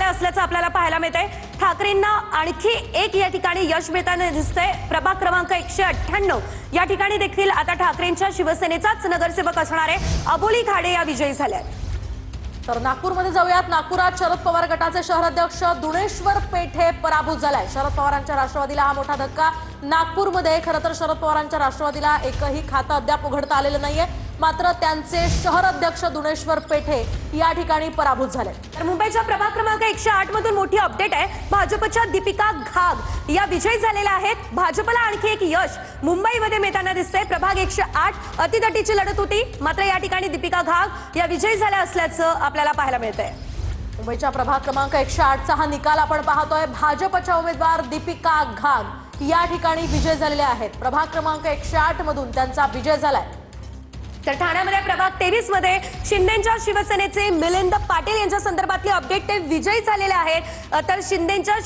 झालं असल्याचं आपल्याला पाहायला मिळतंय। ठाकरेंना आणखी एक या ठिकाणी यश मिळताना दिसतंय। प्रभाग क्रमांक 198 या ठिकाणी देखील आता ठाकरेंच्या शिवसेनेचाच नगरसेवक असणारे अबोली खाडे या विजयी झाले आहेत। तर नागपूरमध्ये जाऊयात। नागपुरात शरद पवार गटाचे शहराध्यक्ष दुणेश्वर पेठे पराभूत झालाय। शरद पवारांच्या राष्ट्रवादीला हा मोठा धक्का। नागपूरमध्ये खरं तर शरद पवारांच्या राष्ट्रवादीला एकही खातं अद्याप उघडता आलेलं नाहीये, मात्र त्यांचे शहराध्यक्ष दुणेश्वर पेठे या ठिकाणी पराभूत झाले। तर मुंबईच्या प्रभाग क्रमांक 108 मधून मोठी अपडेट आहे। भाजपच्या दीपिका घाग या विजयी झालेल्या आहेत। भाजपला आणखी एक यश मुंबईमध्ये मिळताना दिसतंय। प्रभाग 108 अतितटीची लढत होती, मात्र या ठिकाणी दीपिका घाग या विजयी झाल्या असल्याचं आपल्याला पाहायला मिळतंय। मुंबईच्या प्रभाग क्रमांक 108चा हा निकाल आपण पाहतोय। भाजपच्या उमेदवार दीपिका घाग या ठिकाणी विजय झालेले आहेत। प्रभाग क्रमांक 108 मधून त्यांचा विजय झालाय। तर ठाण्यामध्ये प्रभाग 23 मध्ये शिंदेच्या शिवसेनेचे मिलिंद पाटील यांच्या संदर्भातली अपडेट ते विजयी झालेले आहेत। तर शिंदेच्या